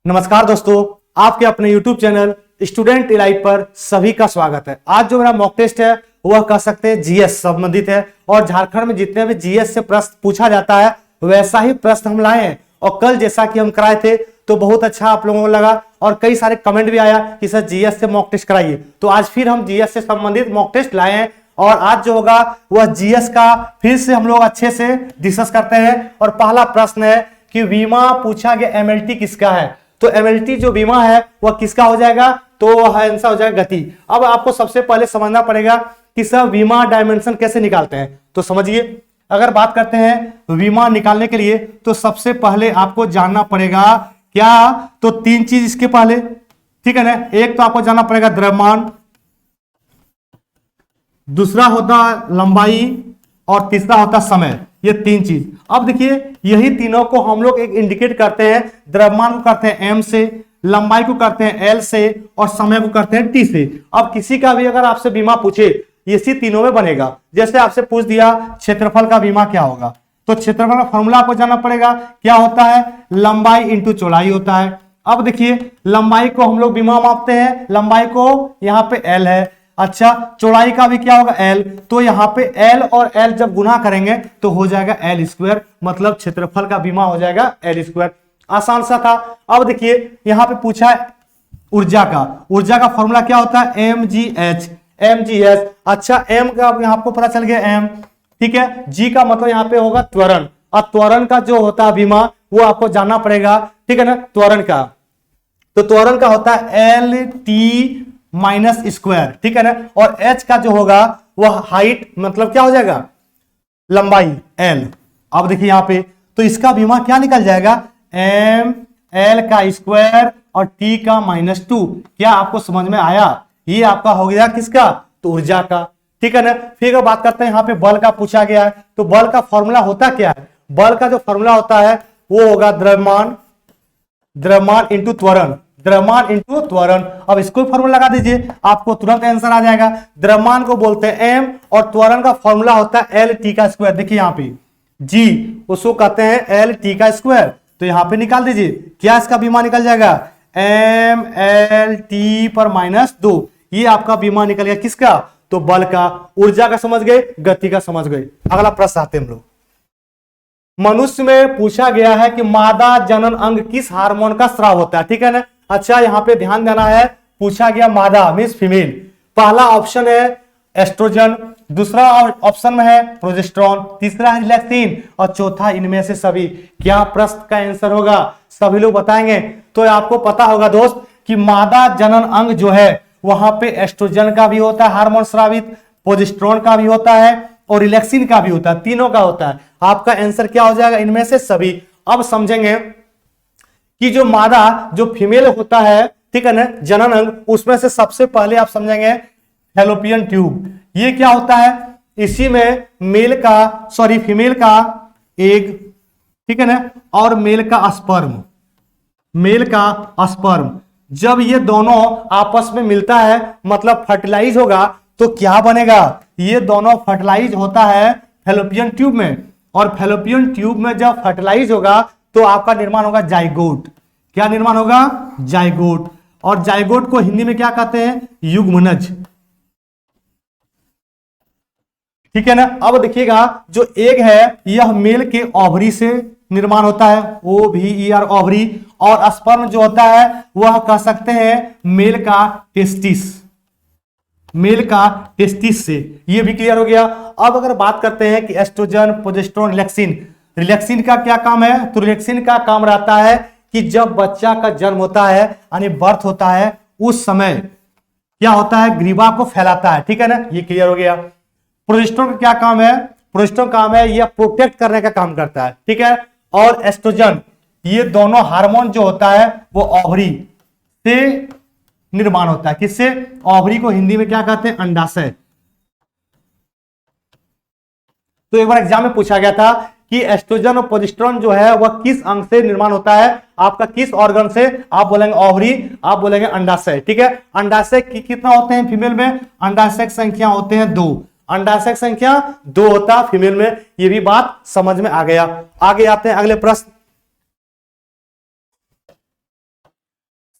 नमस्कार दोस्तों, आपके अपने YouTube चैनल स्टूडेंट इलाइट पर सभी का स्वागत है। आज जो मेरा मॉक टेस्ट है वह कह सकते हैं जीएस संबंधित है और झारखंड में जितने भी जीएस से प्रश्न पूछा जाता है वैसा ही प्रश्न हम लाए हैं। और कल जैसा कि हम कराए थे तो बहुत अच्छा आप लोगों को लगा और कई सारे कमेंट भी आया कि सर जीएस से मॉक टेस्ट कराइए। तो आज फिर हम जीएस से संबंधित मॉक टेस्ट लाए हैं और आज जो होगा वह जीएस का फिर से हम लोग अच्छे से डिस्कस करते हैं। और पहला प्रश्न है कि बीमा पूछा गया एमएलटी किसका है। तो एमएलटी जो बीमा है वह किसका हो जाएगा, तो वह आंसर हो जाएगा गति। अब आपको सबसे पहले समझना पड़ेगा कि सर बीमा डायमेंशन कैसे निकालते हैं। तो समझिए, अगर बात करते हैं बीमा निकालने के लिए तो सबसे पहले आपको जानना पड़ेगा क्या, तो तीन चीज इसके पहले, ठीक है ना। एक तो आपको जानना पड़ेगा द्रव्यमान, दूसरा होता लंबाई और तीसरा होता समय। ये तीन चीज। अब देखिए यही तीनों को हम लोग एक इंडिकेट करते हैं। द्रव्यमान को करते हैं एम से, लंबाई को करते हैं एल से और समय को करते हैं टी से। अब किसी का भी अगर आपसे बीमा पूछे इसी तीनों में बनेगा। जैसे आपसे पूछ दिया क्षेत्रफल का बीमा क्या होगा, तो क्षेत्रफल का फॉर्मूला आपको जानना पड़ेगा। क्या होता है, लंबाई इंटू चौड़ाई होता है। अब देखिए लंबाई को हम लोग बीमा मापते हैं, लंबाई को यहाँ पे एल है। अच्छा, चौड़ाई का भी क्या होगा एल, तो यहाँ पे एल और एल जब गुना करेंगे तो हो जाएगा एल स्क्वायर, मतलब क्षेत्रफल का बीमा हो जाएगा एल स्क्वायर। आसान सा था। अब देखिए यहाँ पे पूछा है ऊर्जा का, ऊर्जा का फॉर्मूला क्या होता है एम जी एच। अच्छा, एम का यहाँ आपको पता चल गया एम, ठीक है। जी का मतलब यहाँ पे होगा त्वरण। और त्वरण का जो होता है बीमा वो आपको जानना पड़ेगा, ठीक है ना। त्वरण का, तो त्वरण का होता है एल टी माइनस स्क्वायर, ठीक है ना। और एच का जो होगा वह हाइट, मतलब क्या हो जाएगा लंबाई एल। अब देखिए यहाँ पे तो इसका बीमा क्या निकल जाएगा एम एल का स्क्वायर और टी का -2। क्या आपको समझ में आया, ये आपका हो गया किसका, तो ऊर्जा का, ठीक है ना। फिर अगर बात करते हैं यहाँ पे बल का पूछा गया है, तो बल का फॉर्मूला होता क्या है। बल का जो फॉर्मूला होता है वो होगा द्रव्यमान इंटू त्वरण, द्रव्यमान इंटू त्वरण। अब इसको फॉर्मूला लगा दीजिए, आपको तुरंत आंसर आ जाएगा। द्रव्यमान को बोलते हैं एम और त्वरण का फॉर्मूला होता है एल टी का स्क्वायर। देखिए यहाँ पे जी उसको कहते हैं एल टी का स्क्वायर, तो यहाँ पे निकाल दीजिए। क्या इसका बीमा निकल जाएगा एम एल टी पर -2। ये आपका बीमा निकल गया किसका, तो बल का। ऊर्जा का समझ गए, गति का समझ गए। अगला प्रश्न आते हैं हम लोग। मनुष्य में पूछा गया है कि मादा जनन अंग किस हार्मोन का स्राव होता है, ठीक है ना। अच्छा, यहाँ पे ध्यान देना है, पूछा गया मादा मीन्स फीमेल। पहला ऑप्शन है एस्ट्रोजन, दूसरा ऑप्शन में है प्रोजेस्टेरॉन, तीसरा है रिलैक्सिन और चौथा इनमें से सभी। क्या प्रश्न का आंसर होगा, सभी लोग बताएंगे। तो आपको पता होगा दोस्त कि मादा जनन अंग जो है वहां पे एस्ट्रोजन का भी होता है हार्मोन स्रावित, प्रोजेस्टेरॉन का भी होता है और रिलैक्सिन का भी होता है, तीनों का होता है। आपका आंसर क्या हो जाएगा, इनमें से सभी। अब समझेंगे कि जो मादा जो फीमेल होता है, ठीक है ना, जनन अंग, उसमें से सबसे पहले आप समझेंगे फैलोपियन ट्यूब। ये क्या होता है, इसी में फीमेल का एग, ठीक है ना, और मेल का स्पर्म जब ये दोनों आपस में मिलता है मतलब फर्टिलाइज होगा तो क्या बनेगा, ये दोनों फर्टिलाइज होता है फैलोपियन ट्यूब में। और फैलोपियन ट्यूब में जब फर्टिलाइज होगा तो आपका निर्माण होगा जाइगोट। क्या निर्माण होगा, जाइगोट। और जाइगोट को हिंदी में क्या कहते हैं, युग्मनज, ठीक है ना। अब देखिएगा जो एग है यह मेल के ओवरी से निर्माण होता है, OVER ओवरी। और स्पर्म जो होता है वह कह सकते हैं मेल का टेस्टिस से। यह भी क्लियर हो गया। अब अगर बात करते हैं कि एस्ट्रोजन, प्रोजेस्टेरॉन, रिलैक्सिन का क्या काम है, तो रिलैक्सिन का काम रहता है कि जब बच्चा का जन्म होता है यानी बर्थ होता है उस समय क्या होता है, ग्रीवा को फैलाता है, ठीक है ना। ये क्लियर हो गया। प्रोजेस्टेरॉन का क्या काम है, प्रोजेस्टेरॉन काम है यह प्रोटेक्ट करने का काम करता है, ठीक है। और एस्ट्रोजन, ये दोनों हार्मोन जो होता है वो ओवरी से निर्माण होता है। किससे, ओवरी को हिंदी में क्या कहते हैं, अंडाशय। तो एक बार एग्जाम में पूछा गया था कि एस्ट्रोजन और प्रोजेस्टेरॉन जो है वह किस अंग से निर्माण होता है, आपका किस ऑर्गन से, आप बोलेंगे ओवरी, आप बोलेंगे अंडाशय, ठीक है। अंडाशय कितना होते हैं फीमेल में, अंडाशय की संख्या होते हैं 2। अंडाशय की संख्या 2 होता है फीमेल में। ये भी बात समझ में आ गया। आगे आते हैं अगले प्रश्न।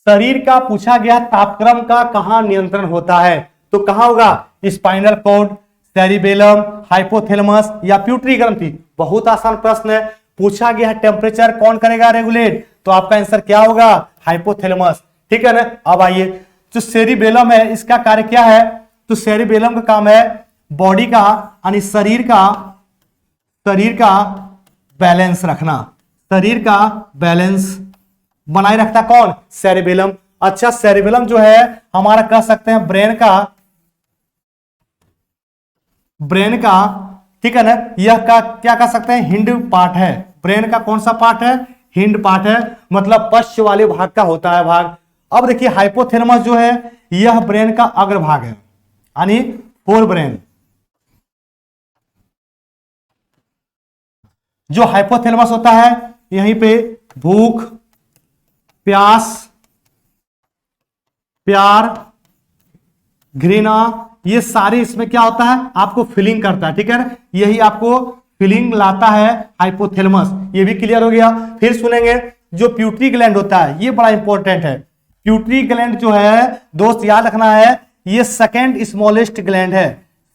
शरीर का पूछा गया तापक्रम का कहां नियंत्रण होता है, तो कहां होगा, स्पाइनल कॉर्ड, सेरिबेलम, हाइपोथैलेमस या प्यूटरी ग्रंथि। बहुत आसान प्रश्न है। पूछा गया टेम्परेचर कौन करेगा रेगुलेट, तो आपका आंसर क्या होगा, हाइपोथैलेमस। ठीक है ना। अब आइए, जो सेरिबेलम है इसका कार्य क्या है, तो सेरिबेलम का काम है बॉडी का यानी शरीर का बैलेंस रखना, शरीर का बैलेंस बनाए रखता कौन, सेरिबेलम। अच्छा, सेरिबेलम जो है हमारा कह सकते हैं ब्रेन का, ठीक है ना, यह का क्या कह सकते हैं, हिंड पार्ट है। ब्रेन का कौन सा पार्ट है, हिंड पार्ट है, मतलब पश्च वाले भाग का होता है भाग। अब देखिए हाइपोथैलेमस जो है यह ब्रेन का अग्रभाग है, यानी फोर ब्रेन। जो हाइपोथैलेमस होता है यहीं पे भूख, प्यास, प्यार, घृणा, ये सारी इसमें क्या होता है, आपको फीलिंग करता है। ठीक है, यही आपको फीलिंग लाता है हाइपोथैलेमस। ये भी क्लियर हो गया। फिर सुनेंगे जो प्यूटरी ग्लैंड होता है, ये बड़ा इंपॉर्टेंट है। प्यूटरी ग्लैंड जो है दोस्त याद रखना है, ये सेकेंड स्मॉलेस्ट ग्लैंड है,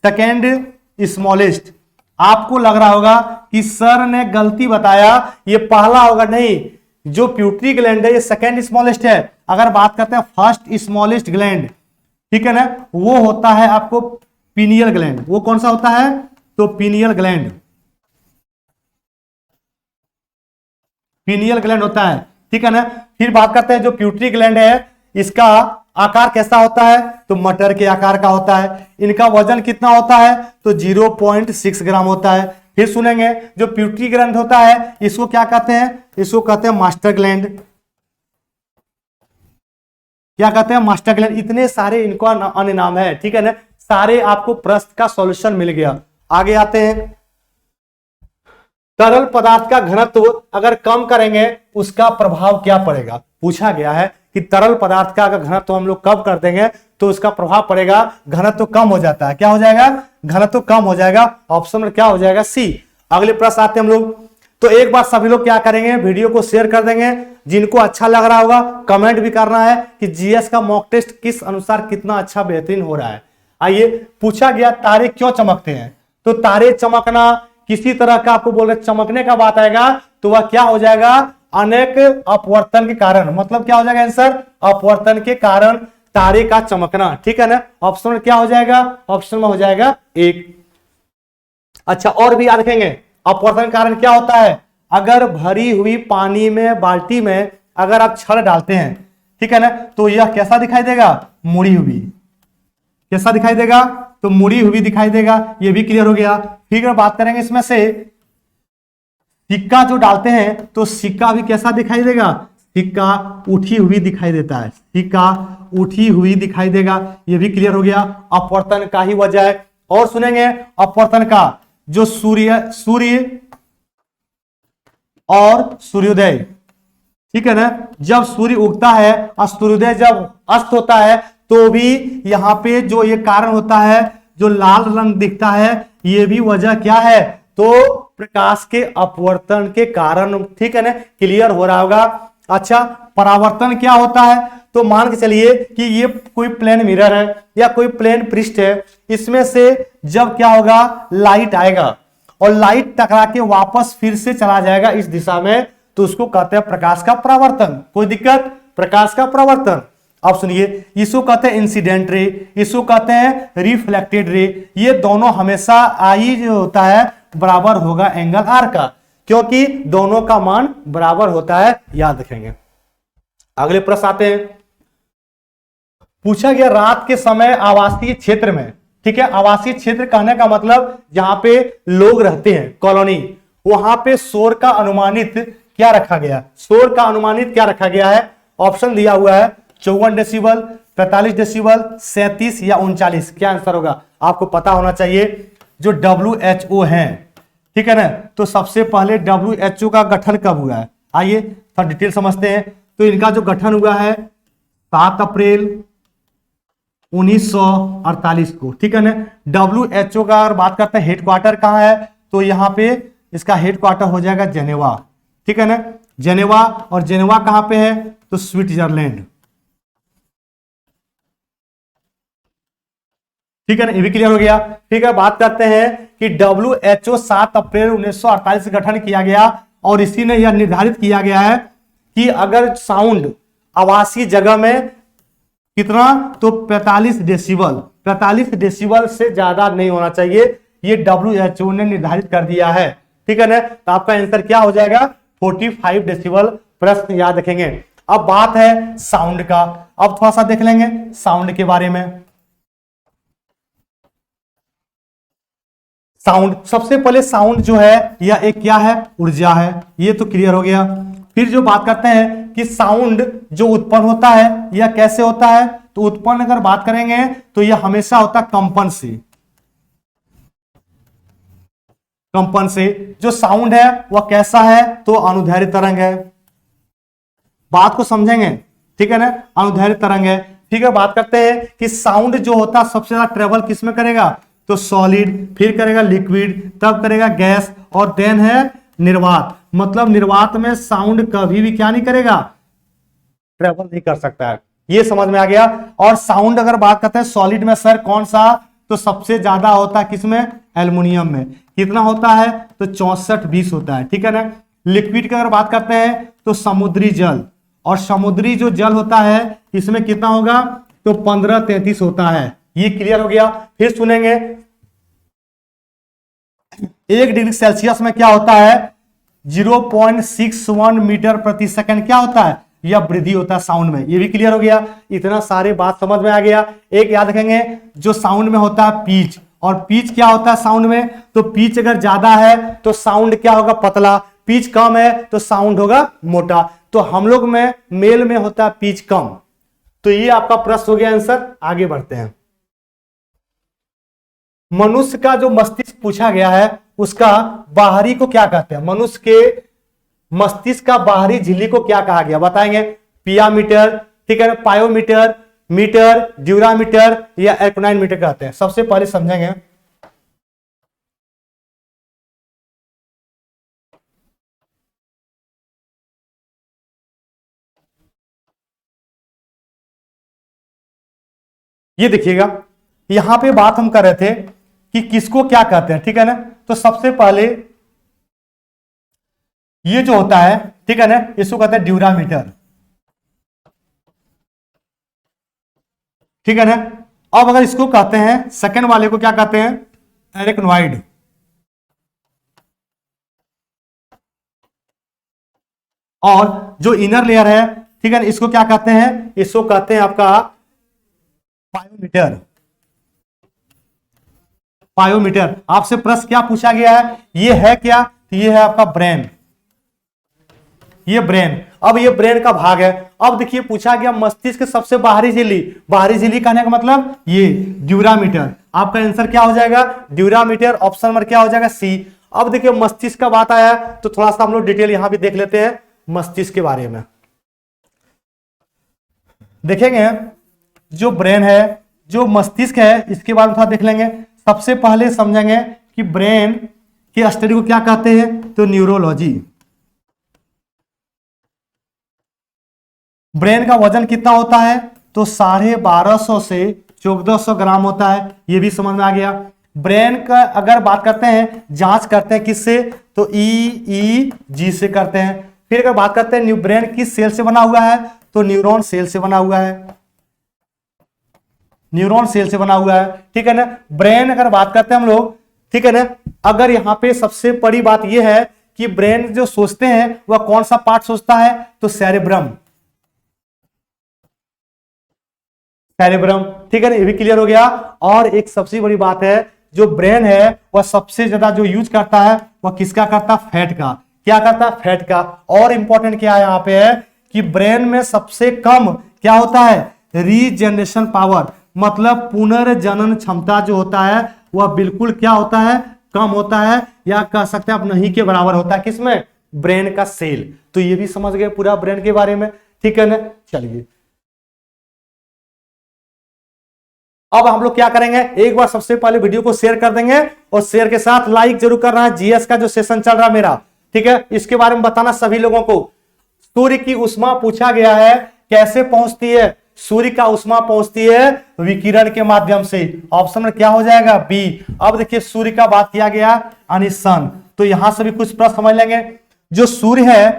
सेकेंड स्मॉलेस्ट। आपको लग रहा होगा कि सर ने गलती बताया, ये पहला होगा, नहीं, जो प्यूटरी ग्लैंड है ये सेकेंड स्मॉलेस्ट है। अगर बात करते हैं फर्स्ट स्मॉलेस्ट ग्लैंड, ठीक है ना, वो होता है आपको पीनियल ग्लैंड। वो कौन सा होता है, तो पीनियल ग्लैंड, पीनियल ग्लैंड होता है। ठीक है ना। फिर बात करते हैं जो प्यूटरी ग्लैंड है इसका आकार कैसा होता है, तो मटर के आकार का होता है। इनका वजन कितना होता है, तो 0.6 ग्राम होता है। फिर सुनेंगे जो प्यूटरी ग्लैंड होता है इसको क्या कहते हैं, इसको कहते हैं मास्टर ग्लैंड। क्या कहते हैं, मास्टर ग्लैंड। इतने सारे इनको अन्य नाम है। ठीक है ना, सारे आपको प्रश्न का सॉल्यूशन मिल गया। आगे आते हैं, तरल पदार्थ का घनत्व अगर कम करेंगे उसका प्रभाव क्या पड़ेगा। पूछा गया है कि तरल पदार्थ का अगर घनत्व हम लोग कम कर देंगे तो उसका प्रभाव पड़ेगा, घनत्व कम हो जाता है। क्या हो जाएगा, घनत्व कम हो जाएगा। ऑप्शन में क्या हो जाएगा, सी। अगले प्रश्न आते हैं हम लोग। तो एक बार सभी लोग क्या करेंगे, वीडियो को शेयर कर देंगे। जिनको अच्छा लग रहा होगा कमेंट भी करना है कि जीएस का मॉक टेस्ट किस अनुसार कितना अच्छा बेहतरीन हो रहा है। आइए, पूछा गया तारे क्यों चमकते हैं, तो तारे चमकना किसी तरह का आपको बोल रहे चमकने का बात आएगा तो वह क्या हो जाएगा, अनेक अपवर्तन के कारण। मतलब क्या हो जाएगा आंसर, अपवर्तन के कारण तारे का चमकना। ठीक है ना। ऑप्शन में क्या हो जाएगा, ऑप्शन में हो जाएगा एक। अच्छा, और भी याद रखेंगे अपवर्तन कारण क्या होता है, अगर भरी हुई पानी में बाल्टी में अगर आप छड़ डालते हैं, ठीक है ना, तो यह कैसा दिखाई देगा, मुड़ी हुई। कैसा दिखाई देगा, तो मुड़ी हुई दिखाई देगा। यह भी क्लियर हो गया। फिर बात करेंगे इसमें से सिक्का जो डालते हैं तो सिक्का भी कैसा दिखाई देगा, सिक्का उठी हुई दिखाई देता है, सिक्का उठी हुई दिखाई देगा। यह भी क्लियर हो गया, अपवर्तन का ही वजह है। और सुनेंगे अपवर्तन का, जो सूर्य और सूर्योदय, ठीक है ना, जब सूर्य उगता है और सूर्योदय जब अस्त होता है तो भी यहां पे जो ये कारण होता है, जो लाल रंग दिखता है, ये भी वजह क्या है, तो प्रकाश के अपवर्तन के कारण। ठीक है ना, क्लियर हो रहा होगा। अच्छा, परावर्तन क्या होता है, तो मान के चलिए कि ये कोई प्लेन मिरर है या कोई प्लेन पृष्ठ है, इसमें से जब क्या होगा, लाइट आएगा और लाइट टकरा के वापस फिर से चला जाएगा इस दिशा में, तो उसको कहते हैं प्रकाश का परावर्तन। कोई दिक्कत, प्रकाश का परावर्तन। अब सुनिए, इसको कहते हैं इंसिडेंट रे, इसको कहते हैं रिफ्लेक्टेड रे। ये दोनों हमेशा आई जो होता है बराबर होगा एंगल आर का, क्योंकि दोनों का मान बराबर होता है, याद रखेंगे। अगले प्रश्न आते हैं। पूछा गया रात के समय आवासीय क्षेत्र में, ठीक है, आवासीय क्षेत्र कहने का मतलब जहां पे लोग रहते हैं, कॉलोनी, वहां पे शोर का अनुमानित क्या रखा गया, शोर का अनुमानित क्या रखा गया है। ऑप्शन दिया हुआ है 54 डेसिबल, 45 डेसिबल, 37 या 39। क्या आंसर होगा, आपको पता होना चाहिए। जो WHO है, ठीक है ना, तो सबसे पहले WHO का गठन कब हुआ है, आइए थोड़ा डिटेल समझते हैं। तो इनका जो गठन हुआ है 7 अप्रैल 1948 को, ठीक है ना। WHO का अगर बात करते हैं हेडक्वार्टर कहाँ है, तो यहाँ पे इसका हेडक्वार्टर हो जाएगा जेनेवा, ठीक है ना, जेनेवा। और जेनेवा कहाँ पे है, तो स्विट्जरलैंड, ठीक है ना, ये भी क्लियर हो गया। ठीक है, बात करते हैं कि WHO 7 अप्रैल 1948 गठन किया गया और इसी ने यह निर्धारित किया गया है कि अगर साउंड आवासीय जगह में कितना, तो 45 डेसिबल से ज्यादा नहीं होना चाहिए, ये WHO ने निर्धारित कर दिया है। ठीक है ना, तो आपका आंसर क्या हो जाएगा, 45 डेसिबल। प्रश्न याद रखेंगे। अब बात है साउंड का, अब थोड़ा सा देख लेंगे साउंड के बारे में। साउंड, सबसे पहले साउंड जो है यह एक क्या है, ऊर्जा है, ये तो क्लियर हो गया। फिर जो बात करते हैं कि साउंड जो उत्पन्न होता है यह कैसे होता है, तो उत्पन्न अगर बात करेंगे तो यह हमेशा होता है कंपन से। कंपन से जो साउंड है वह कैसा है, तो अनुदैर्ध्य तरंग है। बात को समझेंगे, ठीक है ना, अनुदैर्ध्य तरंग है। ठीक है, बात करते हैं कि साउंड जो होता है सबसे ज्यादा ट्रेवल किस में करेगा, तो सॉलिड, फिर करेगा लिक्विड, तब करेगा गैस, और देन है निर्वात। मतलब निर्वात में साउंड कभी भी क्या नहीं करेगा, ट्रेवल नहीं कर सकता है। ये समझ में आ गया। और साउंड अगर बात करते हैं सॉलिड में सर कौन सा, तो सबसे ज्यादा होता है किसमें, एल्युमिनियम में। कितना होता है, तो 64-20 होता है। ठीक है ना। लिक्विड की अगर बात करते हैं तो समुद्री जल, और समुद्री जो जल होता है इसमें कितना होगा, तो 15-33 होता है। ये क्लियर हो गया। फिर सुनेंगे 1 डिग्री सेल्सियस में क्या होता है, 0.61 मीटर प्रति सेकंड क्या होता है, यह वृद्धि होता है साउंड में। ये भी क्लियर हो गया। इतना सारे बात समझ में आ गया। एक याद रखेंगे, जो साउंड में होता है पिच, और पिच क्या होता है साउंड में, तो पिच अगर ज्यादा है तो साउंड क्या होगा, पतला, पिच कम है तो साउंड होगा मोटा। तो हम लोग में मेल में होता है पिच कम। तो ये आपका प्रश्न हो गया आंसर। आगे बढ़ते हैं। मनुष्य का जो मस्तिष्क पूछा गया है उसका बाहरी को क्या कहते हैं, मनुष्य के मस्तिष्क का बाहरी झिल्ली को क्या कहा गया, बताएंगे। पियामीटर, ठीक है, पायोमीटर, मीटर, ड्यूरामीटर या एल्कोनाइन मीटर कहते हैं। सबसे पहले समझेंगे। ये देखिएगा, यहां पे बात हम कर रहे थे कि किसको क्या कहते हैं, ठीक है ना। तो सबसे पहले ये जो होता है, ठीक है ना, इसको कहते हैं ड्यूरामीटर, ठीक है ना। अब अगर इसको कहते हैं, सेकंड वाले को क्या कहते हैं, एरेक्नॉइड। और जो इनर लेयर है, ठीक है ना, इसको क्या कहते हैं, इसको कहते हैं आपका पायोमीटर। पायोमीटर। आपसे प्रश्न क्या पूछा गया है, ये है क्या, तो ये है आपका ब्रेन, ये ब्रेन। अब ये ब्रेन का भाग है। अब देखिए पूछा गया मस्तिष्क के सबसे बाहरी झिल्ली, बाहरी झिल्ली कहने का मतलब ये ड्यूरामीटर। आपका आंसर क्या हो जाएगा, ड्यूरामीटर। ऑप्शन नंबर क्या हो जाएगा, सी। अब देखिए मस्तिष्क का बात आया तो थोड़ा सा हम लोग डिटेल यहां भी देख लेते हैं मस्तिष्क के बारे में। देखेंगे जो ब्रेन है, जो मस्तिष्क है, इसके बारे में थोड़ा देख लेंगे। सबसे पहले समझेंगे कि ब्रेन की स्टडी को क्या कहते हैं, तो न्यूरोलॉजी। ब्रेन का वजन कितना होता है, तो 1250 से 1400 ग्राम होता है। ये भी समझ में आ गया। ब्रेन का अगर बात करते हैं, जांच करते हैं किससे, तो EEG से करते हैं। फिर अगर बात करते हैं ब्रेन किस सेल से बना हुआ है, तो न्यूरॉन सेल से बना हुआ है, न्यूरॉन सेल से बना हुआ है, ठीक है ना। ब्रेन अगर बात करते हैं हम लोग, ठीक है ना, अगर यहाँ पे सबसे बड़ी बात यह है कि ब्रेन जो सोचते हैं वह कौन सा पार्ट सोचता है, तो सेरेब्रम, सेरेब्रम, ठीक है ना, ये भी क्लियर हो गया। और एक सबसे बड़ी बात है, जो ब्रेन है वह सबसे ज्यादा जो यूज करता है वह किसका करता है, फैट का। क्या करता है, फैट का। और इंपॉर्टेंट क्या है यहाँ पे है कि ब्रेन में सबसे कम क्या होता है, रीजनरेशन पावर, मतलब पुनर्जनन क्षमता जो होता है वह बिल्कुल क्या होता है, कम होता है, या कह सकते हैं आप नहीं के बराबर होता है। किसमें, ब्रेन का सेल। तो ये भी समझ गए पूरा ब्रेन के बारे में, ठीक है ना। चलिए अब हम लोग क्या करेंगे, एक बार सबसे पहले वीडियो को शेयर कर देंगे और शेयर के साथ लाइक जरूर करना है। जीएस का जो सेशन चल रहा है मेरा, ठीक है, इसके बारे में बताना सभी लोगों को। सूर्य की ऊष्मा पूछा गया है कैसे पहुंचती है, सूर्य का उष्मा पहुंचती है विकिरण के माध्यम से। ऑप्शन में क्या हो जाएगा? बी। अब देखिए सूर्य का बात किया गया यानी सन, तो यहां से भी कुछ प्रश्न समझ लेंगे। जो सूर्य है,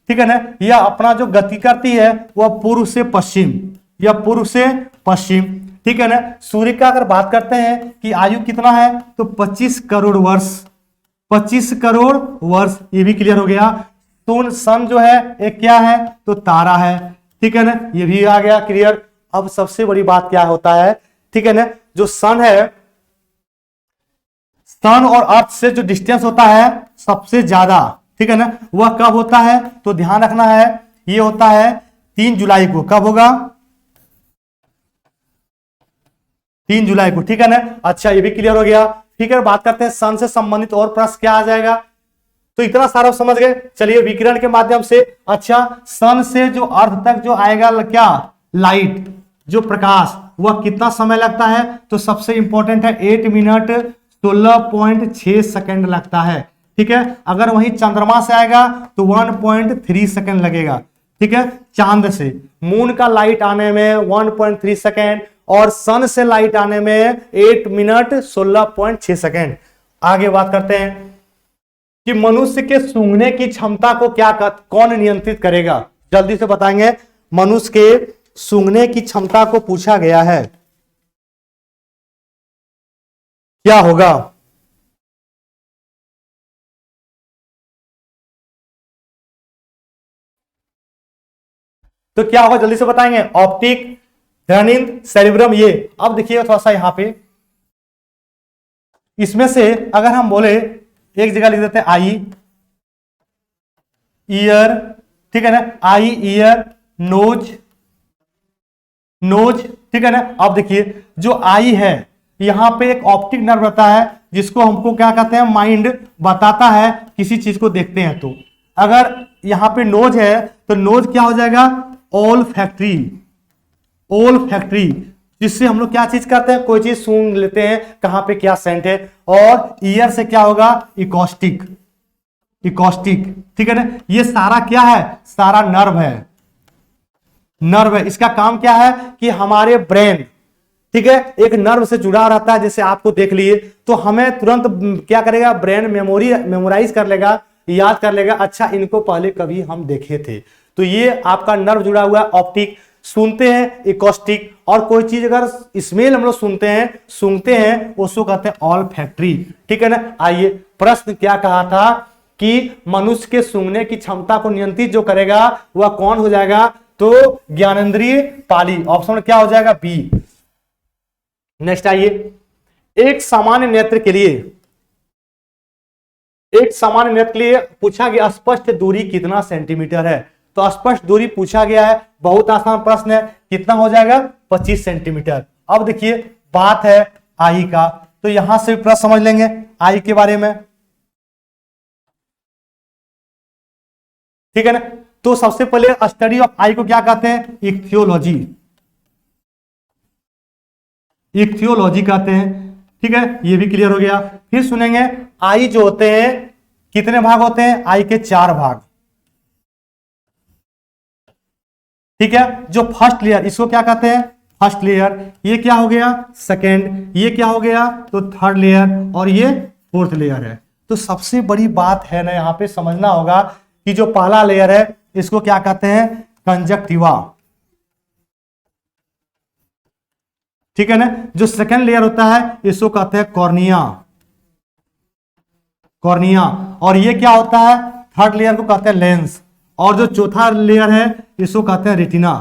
ठीक है ना, यह अपना जो गति करती है वह पूर्व से पश्चिम, या पूर्व से पश्चिम, ठीक है ना। सूर्य का अगर बात करते हैं कि आयु कितना है, तो 25 करोड़ वर्ष, 25 करोड़ वर्ष, ये भी क्लियर हो गया। तो सन जो है एक क्या है? तो तारा है, ठीक है ना, ये भी आ गया क्लियर। अब सबसे बड़ी बात क्या होता है, ठीक है ना, जो सन है, सन और अर्थ से जो डिस्टेंस होता है सबसे ज्यादा, ठीक है ना, वह कब होता है? तो ध्यान रखना है, ये होता है 3 जुलाई को। कब होगा? 3 जुलाई को, ठीक है ना। अच्छा, ये भी क्लियर हो गया। ठीक है, बात करते हैं सन से संबंधित और प्रश्न क्या आ जाएगा। तो इतना सारा समझ गए। चलिए, विकिरण के माध्यम से, अच्छा, सन से जो अर्थ तक जो आएगा क्या? लाइट, जो प्रकाश, वह कितना समय लगता है? तो सबसे इंपॉर्टेंट है 8 मिनट 16.6 सेकंड लगता है, ठीक है। अगर वही चंद्रमा से आएगा तो 1.3 सेकंड लगेगा, ठीक है। चांद से, मून का लाइट आने में 1.3 सेकंड और सन से लाइट आने में 8 मिनट 16.6 सेकंड। आगे बात करते हैं कि मनुष्य के सूंघने की क्षमता को कौन नियंत्रित करेगा? जल्दी से बताएंगे। मनुष्य के सूंघने की क्षमता को पूछा गया है, क्या होगा? तो क्या होगा, जल्दी से बताएंगे। ऑप्टिक, ध्वनिंद्र, सेरिब्रम, ये। अब देखिए थोड़ा सा यहां पे, इसमें से अगर हम बोले, एक जगह लिख देते हैं आई, ईयर, ठीक है ना, आई, ईयर, नोज, नोज, ठीक है ना। अब देखिए जो आई है, यहां पे एक ऑप्टिक नर्व रहता है जिसको हमको क्या कहते हैं? माइंड बताता है किसी चीज को देखते हैं तो। अगर यहां पे नोज है तो नोज क्या हो जाएगा? ऑल फैक्ट्री, ऑल फैक्ट्री, जिससे हम लोग क्या चीज करते हैं? कोई चीज सूंघ लेते हैं कहां पे क्या सेंट है। और ईयर से क्या होगा? इकोस्टिक, इकोस्टिक, ठीक है ना। ये सारा क्या है? सारा नर्व है, नर्व है। इसका काम क्या है कि हमारे ब्रेन, ठीक है, एक नर्व से जुड़ा रहता है। जैसे आपको देख लिए तो हमें तुरंत क्या करेगा? ब्रेन मेमोराइज कर लेगा, याद कर लेगा, अच्छा इनको पहले कभी हम देखे थे। तो ये आपका नर्व जुड़ा हुआ है। ऑप्टिक, सुनते हैं इकोस्टिक, और कोई चीज अगर स्मेल हम लोग सूंघते हैं उसको कहते हैं ऑल फैक्ट्री, ठीक है ना। आइए, प्रश्न क्या कहा था कि मनुष्य के सूंघने की क्षमता को नियंत्रित जो करेगा वह कौन हो जाएगा? तो ज्ञानेंद्रिय पाली। ऑप्शन में क्या हो जाएगा? बी। नेक्स्ट आइए, एक सामान्य नेत्र के लिए, एक सामान्य नेत्र के लिए पूछा गया स्पष्ट दूरी कितना सेंटीमीटर है? तो स्पष्ट दूरी पूछा गया है, बहुत आसान प्रश्न है। कितना हो जाएगा? 25 सेंटीमीटर। अब देखिए बात है आई का, तो यहां से भी प्रश्न समझ लेंगे आई के बारे में, ठीक है ना। तो सबसे पहले स्टडी ऑफ आई को क्या कहते हैं? इक्थियोलॉजी, इक्थियोलॉजी कहते हैं, ठीक है। ये भी क्लियर हो गया। फिर सुनेंगे आई जो होते हैं कितने भाग होते हैं? आई के 4 भाग, ठीक है। जो फर्स्ट लेयर, इसको क्या कहते हैं? First layer. ये क्या हो गया? सेकेंड। ये क्या हो गया? तो थर्ड लेयर। और ये फोर्थ लेयर है। तो सबसे बड़ी बात है ना, यहां पे समझना होगा कि जो पहला लेयर है इसको क्या कहते हैं? कंजक्टिवा, ठीक है ना। जो सेकेंड लेयर होता है इसको कहते हैं कॉर्निया, कॉर्निया। और ये क्या होता है? थर्ड लेयर को कहते हैं लेंस। और जो चौथा लेयर है इसको कहते हैं रेटिना।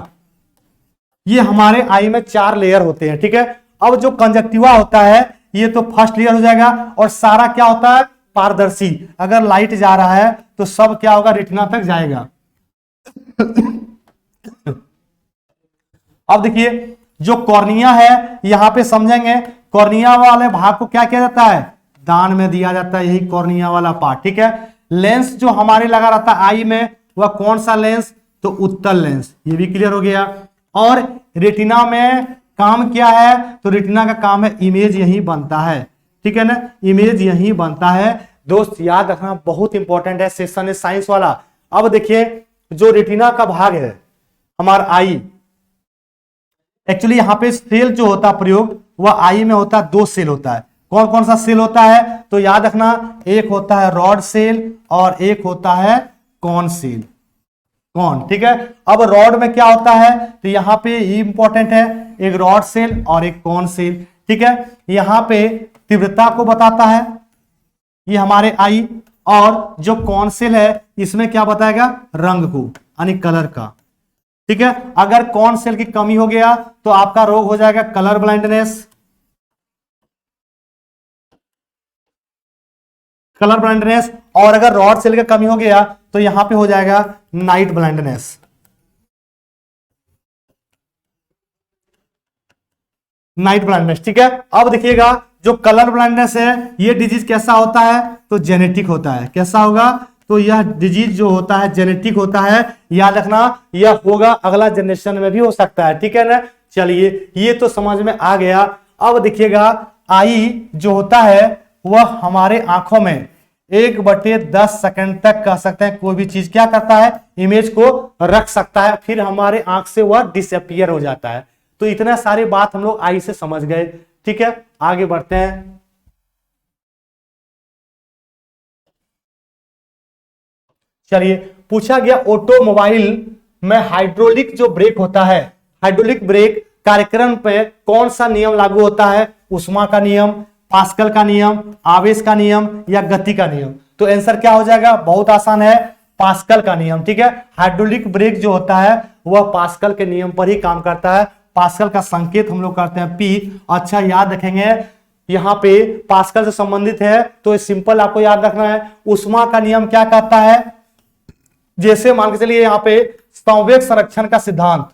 ये हमारे आई में 4 लेयर होते हैं, ठीक है। अब जो कंजक्टिवा होता है ये तो फर्स्ट लेयर हो जाएगा, और सारा क्या होता है? पारदर्शी। अगर लाइट जा रहा है तो सब क्या होगा? रेटिना तक जाएगा। अब देखिए जो कॉर्निया है, यहां पे समझेंगे कॉर्निया वाले भाग को क्या किया जाता है? दान में दिया जाता है, यही कॉर्निया वाला पार्ट, ठीक है। लेंस जो हमारे लगा रहता है आई में, वह कौन सा लेंस? तो उत्तल लेंस। ये भी क्लियर हो गया। और रेटिना में काम क्या है? तो रेटिना का काम है इमेज यही बनता है, ठीक है ना, इमेज यही बनता है। दोस्त याद रखना बहुत इंपॉर्टेंट है, सेशन है साइंस वाला। अब देखिए जो रेटिना का भाग है हमारा आई, एक्चुअली यहाँ पे सेल जो होता है प्रयोग वह आई में होता है, 2 सेल होता है। कौन कौन सा सेल होता है तो याद रखना, एक होता है रॉड सेल और एक होता है कॉन सेल। कौन, ठीक है। अब रॉड में क्या होता है तो यहाँ पे ये इंपॉर्टेंट है, एक रॉड सेल और एक कॉन सेल, ठीक है। यहाँ पे तीव्रता को बताता है ये हमारे आई, और जो कौन सेल है इसमें क्या बताएगा, रंग को यानी कलर का, ठीक है। अगर कौन सेल की कमी हो गया तो आपका रोग हो जाएगा कलर ब्लाइंडनेस, कलर ब्लाइंडनेस। और अगर रॉड सेल का कमी हो गया तो यहां पे हो जाएगा नाइट ब्लाइंडनेस, नाइट ब्लाइंडनेस, ठीक है। अब देखिएगा जो कलर ब्लाइंडनेस है ये डिजीज कैसा होता है तो जेनेटिक होता है। कैसा होगा तो यह डिजीज जो होता है जेनेटिक होता है, याद रखना यह होगा अगला जनरेशन में भी हो सकता है, ठीक है ना। चलिए ये तो समझ में आ गया। अब देखिएगा आई जो होता है वह हमारे आंखों में 1/10 सेकंड तक कह सकते हैं कोई भी चीज क्या करता है, इमेज को रख सकता है, फिर हमारे आंख से वह डिसअपियर हो जाता है। तो इतना सारी बात हम लोग आई से समझ गए, ठीक है। आगे बढ़ते हैं। चलिए पूछा गया ऑटोमोबाइल में हाइड्रोलिक जो ब्रेक होता है, हाइड्रोलिक ब्रेक कार्यक्रम पे कौन सा नियम लागू होता है, उष्मा का नियम, पास्कल का नियम, आवेश का नियम या गति का नियम। तो आंसर क्या हो जाएगा, बहुत आसान है, पास्कल का नियम, ठीक है। हाइड्रोलिक ब्रेक जो होता है वह पास्कल के नियम पर ही काम करता है। पास्कल का संकेत हम लोग करते हैं पी। अच्छा याद रखेंगे यहाँ पे पास्कल से संबंधित है तो सिंपल आपको याद रखना है, उष्मा का नियम क्या कहता है, जैसे मान के चलिए यहाँ पे संवेग संरक्षण का सिद्धांत,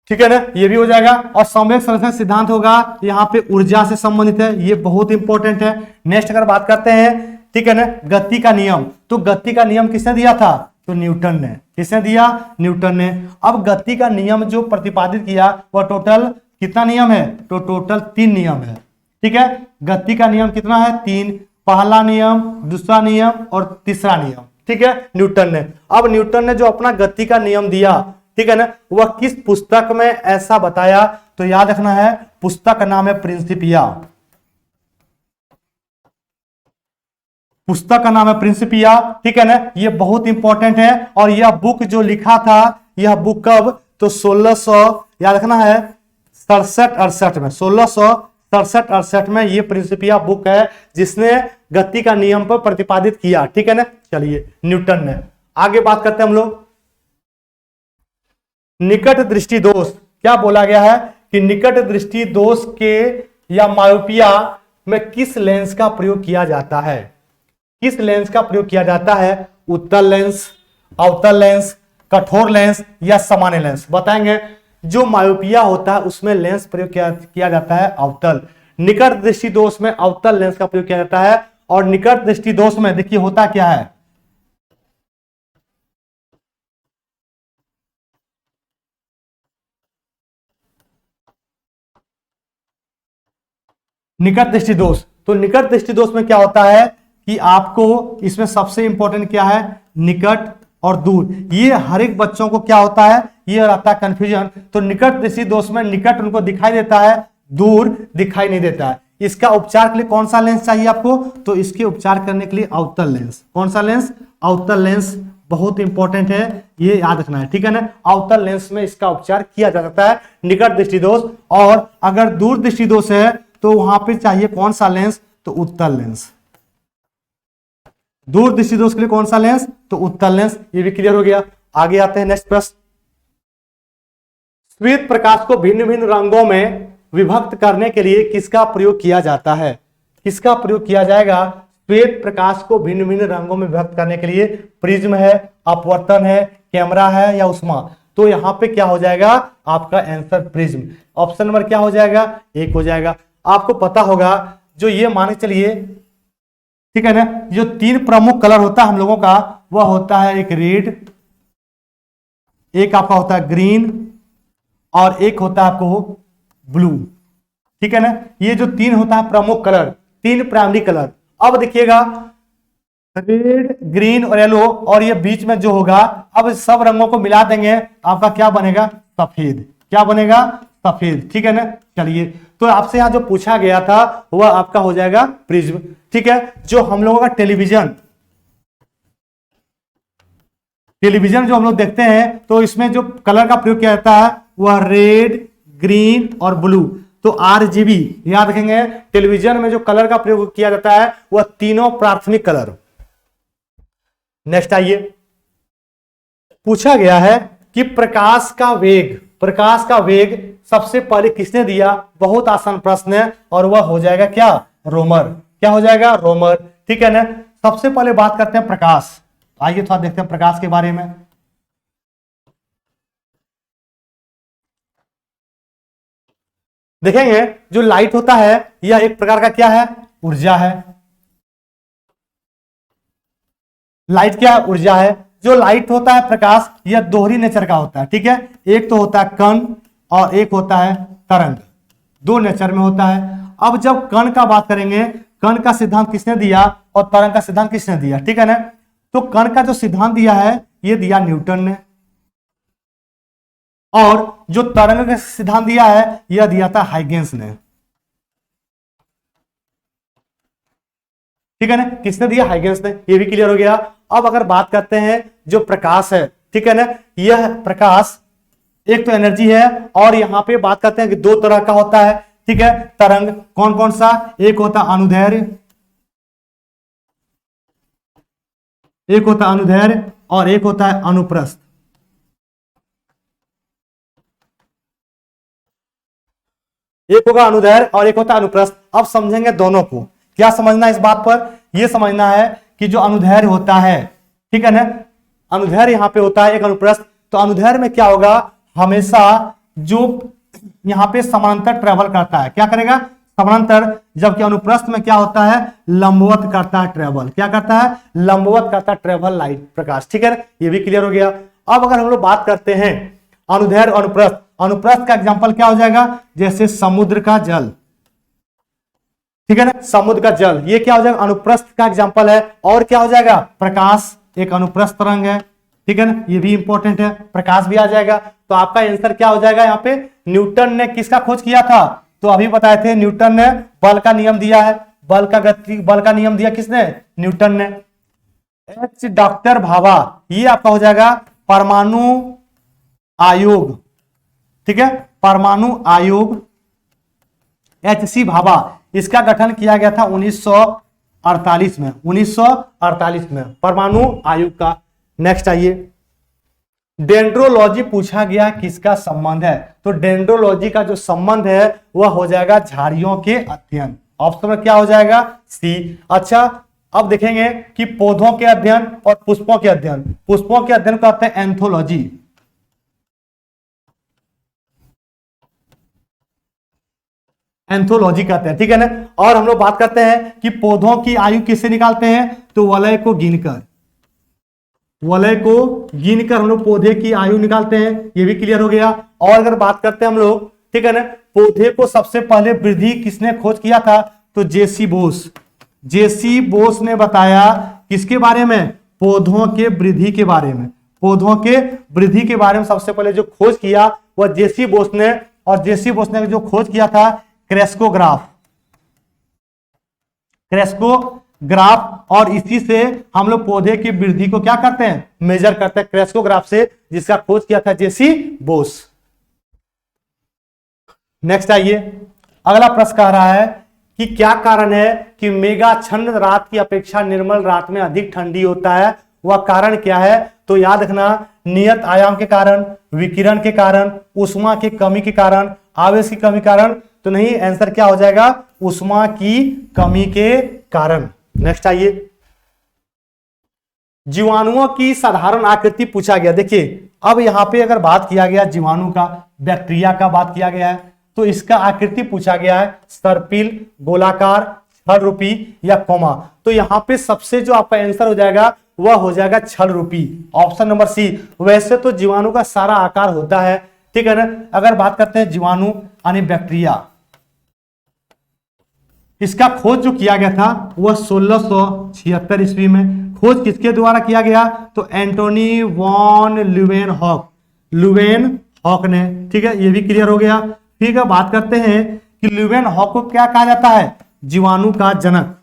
ठीक है ना, ये भी हो जाएगा। और संवेग संरक्षण सिद्धांत होगा यहाँ पे ऊर्जा से संबंधित है, ये बहुत इंपॉर्टेंट है। नेक्स्ट अगर बात करते हैं, ठीक है ना, गति का नियम, तो गति का नियम किसने दिया था तो न्यूटन ने। किसने दिया, न्यूटन ने। अब गति का नियम जो प्रतिपादित किया वह टोटल कितना नियम है तो टोटल 3 नियम है, ठीक है। गति का नियम कितना है, 3, पहला नियम, दूसरा नियम और तीसरा नियम, ठीक है, न्यूटन ने। अब न्यूटन ने जो अपना गति का नियम दिया, ठीक है ना, वह किस पुस्तक में ऐसा बताया तो याद रखना है, पुस्तक का नाम है प्रिंसिपिया। पुस्तक का नाम है प्रिंसिपिया, ठीक है ना, ये बहुत इंपॉर्टेंट है। और यह बुक जो लिखा था, यह बुक कब तो 1600 याद रखना है 67-68 में, 1667-68 में ये प्रिंसिपिया बुक है जिसने गति का नियम पर प्रतिपादित किया, ठीक है ना। चलिए न्यूटन ने। आगे बात करते हैं हम लोग, निकट दृष्टि दोष। क्या बोला गया है कि निकट दृष्टि दोष के या मायोपिया में किस लेंस का प्रयोग किया जाता है, किस लेंस का प्रयोग किया जाता है, उत्तल लेंस, अवतल लेंस, कठोर लेंस या सामान्य लेंस, बताएंगे। जो मायोपिया होता है उसमें लेंस प्रयोग किया जाता है अवतल। निकट दृष्टि दोष में अवतल लेंस का प्रयोग किया जाता है। और निकट दृष्टि दोष में देखिए होता क्या है, निकट दृष्टि दोष, तो निकट दृष्टि दोष में क्या होता है कि आपको इसमें सबसे इंपॉर्टेंट क्या है, निकट और दूर। ये हर एक बच्चों को क्या होता है, ये रहता है कंफ्यूजन। तो निकट दृष्टि दोष में निकट उनको दिखाई देता है, दूर दिखाई नहीं देता है। इसका उपचार के लिए कौन सा लेंस चाहिए आपको, तो इसके उपचार करने के लिए अवतल लेंस। कौन सा लेंस, अवतल लेंस, बहुत इंपॉर्टेंट है, ये याद रखना है, ठीक है ना। अवतल लेंस में इसका उपचार किया जा सकता है, निकट दृष्टि दोष। और अगर दूर दृष्टि दोष है तो वहां पे चाहिए कौन सा लेंस, तो उत्तल लेंस। दूर दृष्टि दोष के लिए कौन सा लेंस, तो उत्तल लेंस। ये भी क्लियर हो गया। आगे आते हैं नेक्स्ट प्रश्न। श्वेत प्रकाश को भिन्न भिन्न रंगों में विभक्त करने के लिए किसका प्रयोग किया जाता है, किसका प्रयोग किया जाएगा, श्वेत प्रकाश को भिन्न भिन्न रंगों में विभक्त करने के लिए प्रिज्म है, अपवर्तन है, कैमरा है या उष्मा। तो यहां पे क्या हो जाएगा आपका आंसर प्रिज्म। ऑप्शन नंबर क्या हो जाएगा, 1 हो जाएगा। आपको पता होगा जो ये मान के चलिए, ठीक है ना, जो 3 प्रमुख कलर होता है हम लोगों का, वह होता है एक रेड, एक आपका होता है ग्रीन और एक होता है आपको ब्लू, ठीक है ना। ये जो 3 होता है प्रमुख कलर, 3 प्राइमरी कलर। अब देखिएगा रेड, ग्रीन और येलो, और ये बीच में जो होगा, अब इस सब रंगों को मिला देंगे, आपका क्या बनेगा? सफेद। क्या बनेगा? सफेद। ठीक है ना। चलिए, तो आपसे यहां जो पूछा गया था वह आपका हो जाएगा प्रिज्म। ठीक है। जो हम लोगों का टेलीविजन जो हम लोग देखते हैं, तो इसमें जो कलर का प्रयोग किया जाता है वह रेड, ग्रीन और ब्लू। तो आरजीबी याद रखेंगे, टेलीविजन में जो कलर का प्रयोग किया जाता है वह तीनों प्राथमिक कलर। नेक्स्ट आइए, पूछा गया है कि प्रकाश का वेग सबसे पहले किसने दिया? बहुत आसान प्रश्न है, और वह हो जाएगा क्या? रोमर। क्या हो जाएगा? रोमर। ठीक है ना। सबसे पहले बात करते हैं प्रकाश। आइए थोड़ा देखते हैं प्रकाश के बारे में। देखेंगे, जो लाइट होता है यह एक प्रकार का क्या है? ऊर्जा है। लाइट क्या है? ऊर्जा है। जो लाइट होता है प्रकाश, यह दोहरी नेचर का होता है। ठीक है। एक तो होता है कण और एक होता है तरंग, दो नेचर में होता है। अब जब कण का बात करेंगे, कण का सिद्धांत किसने दिया और तरंग का सिद्धांत किसने दिया? ठीक है ना। तो कण का जो सिद्धांत दिया है यह दिया न्यूटन ने, और जो तरंग का सिद्धांत दिया है यह दिया था हाइगेंस ने। ठीक है ना। किसने दिया? हाइगेंस ने। ये भी क्लियर हो गया। अब अगर बात करते हैं जो प्रकाश है, ठीक है ना, यह प्रकाश एक तो एनर्जी है, और यहां पे बात करते हैं कि दो तरह का होता है। ठीक है। तरंग कौन कौन सा? एक होता अनुदैर्ध्य, और एक होता है अनुप्रस्थ। एक होगा अनुदैर्ध्य और एक होता है अनुप्रस्थ। अब समझेंगे दोनों को। क्या समझना है इस बात पर? यह समझना है कि जो अनुदैर्ध्य होता है, ठीक है ना, अनुदैर्ध्य यहां पे होता है, एक अनुप्रस्थ। तो अनुदैर्ध्य में क्या होगा? हमेशा जो यहां पे समांतर ट्रेवल करता है, क्या करेगा? समांतर। जबकि अनुप्रस्थ में क्या होता है? लंबवत करता है ट्रेवल। क्या करता है? लंबवत करता है ट्रेवल लाइट, प्रकाश। ठीक है ना। ये भी क्लियर हो गया। अब अगर हम लोग बात करते हैं अनुदैर्ध्य और अनुप्रस्थ, अनुप्रस्थ का एग्जांपल क्या हो जाएगा? जैसे समुद्र का जल। ठीक है ना। समुद्र का जल, ये क्या हो जाएगा? अनुप्रस्थ का एग्जांपल है। और क्या हो जाएगा? प्रकाश एक अनुप्रस्थ तरंग है। ठीक है ना। ये भी इंपॉर्टेंट है, प्रकाश भी आ जाएगा। तो आपका आंसर क्या हो जाएगा? यहाँ पे न्यूटन ने किसका खोज किया था? तो अभी बताए थे, न्यूटन ने बल का नियम दिया है। बल का नियम दिया किसने? न्यूटन ने। एच डॉक्टर भाभा, ये आपका हो जाएगा परमाणु आयोग। ठीक है। परमाणु आयोग, एच.सी. भाभा, इसका गठन किया गया था 1948 में। 1948 में परमाणु आयोग का। नेक्स्ट आइए, डेंड्रोलॉजी पूछा गया किसका संबंध है? तो डेंड्रोलॉजी का जो संबंध है वह हो जाएगा झाड़ियों के अध्ययन। ऑप्शन में क्या हो जाएगा? सी। अच्छा, अब देखेंगे कि पौधों के अध्ययन और पुष्पों के अध्ययन। पुष्पों के अध्ययन को कहते हैं एंथोलॉजी। एंथोलॉजी कहते हैं। ठीक है ना। और हम लोग बात करते हैं कि पौधों की आयु किससे निकालते हैं? तो वलय को गिनकर हम लोग पौधे की आयु निकालते हैं। ये भी क्लियर हो गया। और अगर बात करते हैं हम लोग, ठीक है ना, पौधे को सबसे पहले वृद्धि किसने खोज किया था? तो जेसी बोस ने बताया किसके बारे में? पौधों के वृद्धि के बारे में। पौधों के वृद्धि के बारे में सबसे पहले जो खोज किया वह जेसी बोस ने। और जेसी बोस ने जो खोज किया था क्रेस्कोग्राफ, और इसी से हम लोग पौधे की वृद्धि को क्या करते हैं? मेजर करते हैं क्रेस्कोग्राफ से, जिसका खोज किया था जेसी बोस। नेक्स्ट आइए, अगला प्रश्न कह रहा है कि क्या कारण है कि मेघाच्छन्न रात की अपेक्षा निर्मल रात में अधिक ठंडी होता है? वह कारण क्या है? तो याद रखना, नियत आयाम के कारण, विकिरण के कारण, ऊष्मा की कमी के कारण, आवेश की कमी के कारण। तो नहीं, आंसर क्या हो जाएगा? ऊष्मा की कमी के कारण। नेक्स्ट आइए, जीवाणुओं की साधारण आकृति पूछा गया। देखिए, अब यहां पे अगर बात किया गया जीवाणु का, बैक्टीरिया का बात किया गया है, तो इसका आकृति पूछा गया है सर्पिल, गोलाकार, छल रूपी या कोमा। तो यहां पे सबसे जो आपका आंसर हो जाएगा वह हो जाएगा छल रूपी, ऑप्शन नंबर सी। वैसे तो जीवाणु का सारा आकार होता है, ठीक है ना। अगर बात करते हैं जीवाणु यानी बैक्टीरिया, इसका खोज जो किया गया था वह 1676 ईस्वी में। खोज किसके द्वारा किया गया? तो एंटोनी वॉन ल्यूवेनहॉक ने। ठीक है, ये भी क्लियर हो गया। ठीक है, बात करते हैं कि ल्यूवेनहॉक को क्या कहा जाता है? जीवाणु का जनक।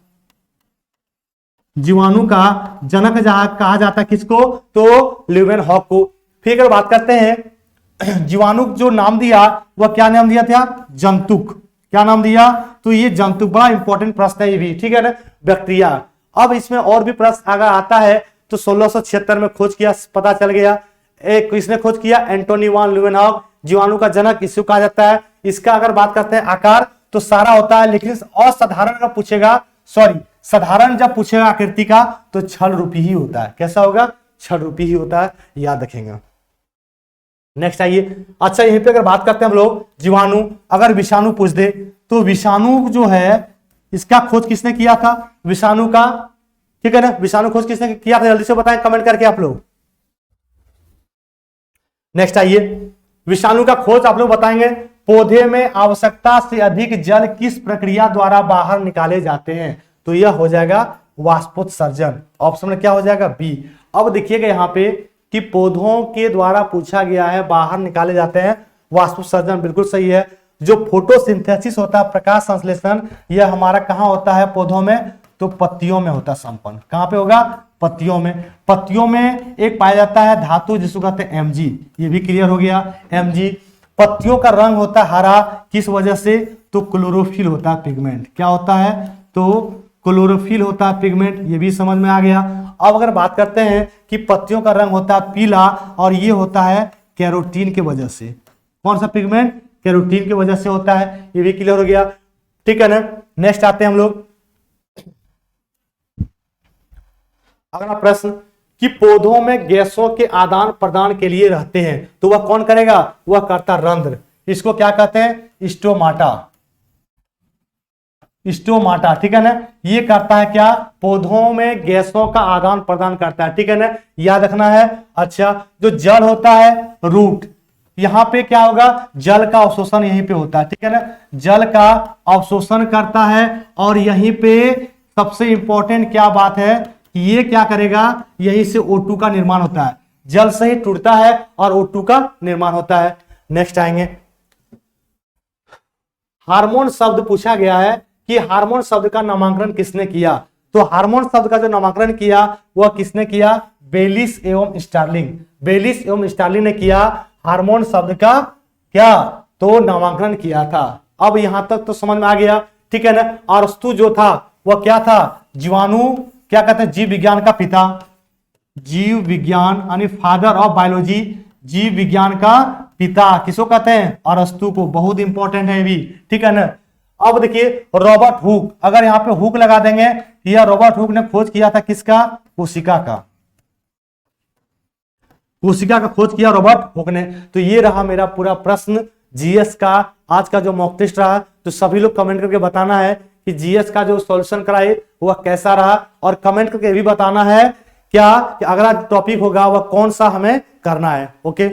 जीवाणु का जनक जहां कहा जाता है किसको? तो ल्यूवेनहॉक को। फिर अगर बात करते हैं जीवाणु जो नाम दिया वह क्या नाम दिया था? जंतुक। क्या नाम दिया? तो ये जंतुक, बड़ा इंपॉर्टेंट प्रश्न है ये भी। ठीक है ना, बैक्टीरिया। अब इसमें और भी प्रश्न अगर आता है तो 1676 में खोज किया, पता चल गया। एक किसने खोज किया? Antony von Leeuwenhoek. जीवाणु का जनक इसको कहा जाता है। इसका अगर बात करते हैं आकार तो सारा होता है, लेकिन असाधारण अगर पूछेगा, साधारण जब पूछेगा आकृति का तो छल रूपी ही होता है। कैसा होगा? छल रूपी ही होता है, याद रखेंगे। नेक्स्ट आइए। अच्छा, यहीं पे अगर बात करते हैं हम लोग जीवाणु, अगर विषाणु पूछ दे तो विषाणु जो है इसका खोज किसने किया था? विषाणु का। ठीक है ना, विषाणु खोज किसने किया था? जल्दी से बताएं कमेंट करके आप लोग। नेक्स्ट आइए, विषाणु का खोज आप लोग बताएंगे। पौधे में आवश्यकता से अधिक जल किस प्रक्रिया द्वारा बाहर निकाले जाते हैं? तो यह हो जाएगा वाष्पोत्सर्जन। ऑप्शन में क्या हो जाएगा? बी। अब देखिएगा यहाँ पे कि पौधों के द्वारा पूछा गया है, बाहर निकाले जाते हैं वाष्पोत्सर्जन, बिल्कुल सही है। जो फोटोसिंथेसिस होता है, प्रकाश संश्लेषण, यह हमारा कहाँ होता है? पौधों में। तो पत्तियों में होता है संपन्न। कहां पे होगा? पत्तियों में। पत्तियों में एक पाया जाता है धातु जिसको कहते हैं Mg। ये भी क्लियर हो गया, Mg। पत्तियों का रंग होता है हरा, किस वजह से? तो क्लोरोफिल होता है पिगमेंट। क्या होता है? तो क्लोरोफिल होता है पिगमेंट, ये भी समझ में आ गया। अब अगर बात करते हैं कि पत्तियों का रंग होता है पीला और ये होता है कैरोटीन की वजह से। कौन सा पिगमेंट? कैरोटीन की वजह से होता है, ये भी क्लियर हो गया। ठीक है ना, नेक्स्ट आते हैं हम लोग। अगला प्रश्न कि पौधों में गैसों के आदान प्रदान के लिए रहते हैं तो वह कौन करेगा? वह करता रंध्र। इसको क्या कहते हैं? स्टोमाटा। स्टोमाटा, ठीक है ना, ये करता है क्या? पौधों में गैसों का आदान प्रदान करता है। ठीक है ना, याद रखना है। अच्छा, जो जल होता है रूट, यहां पे क्या होगा? जल का अवशोषण यहीं पे होता है। ठीक है ना, जल का अवशोषण करता है। और यहीं पे सबसे इंपॉर्टेंट क्या बात है कि ये क्या करेगा? यहीं से O2 का निर्माण होता है। जल से ही टूटता है और O2 का निर्माण होता है। नेक्स्ट आएंगे, हार्मोन शब्द पूछा गया है कि हार्मोन शब्द का नामकरण किसने किया? तो हार्मोन शब्द का जो नामकरण किया वह किसने किया? बेलिस एवं स्टार्लिंग। बेलिस एवं स्टार्लिंग ने किया हार्मोन शब्द का क्या? तो नामकरण किया था। अब यहां तक तो समझ में आ गया। ठीक है ना, अरस्तु जो था वह क्या था? जीवाणु, क्या कहते हैं? जीव विज्ञान का पिता। जीव विज्ञान यानी फादर ऑफ बायोलॉजी, जीव विज्ञान का पिता किसको कहते हैं? अरस्तु को। बहुत इंपॉर्टेंट है ये भी। ठीक है ना। अब देखिए रॉबर्ट हुक, अगर यहाँ पे हुक लगा देंगे, यह रॉबर्ट हुक ने खोज किया था किसका? कोशिका का। कोशिका का खोज किया रॉबर्ट हुक ने। तो ये रहा मेरा पूरा प्रश्न जीएस का आज का जो मॉक टेस्ट रहा। तो सभी लोग कमेंट करके बताना है कि जीएस का जो सॉल्यूशन कराए वह कैसा रहा, और कमेंट करके भी बताना है क्या कि अगला टॉपिक होगा वह कौन सा हमें करना है। ओके।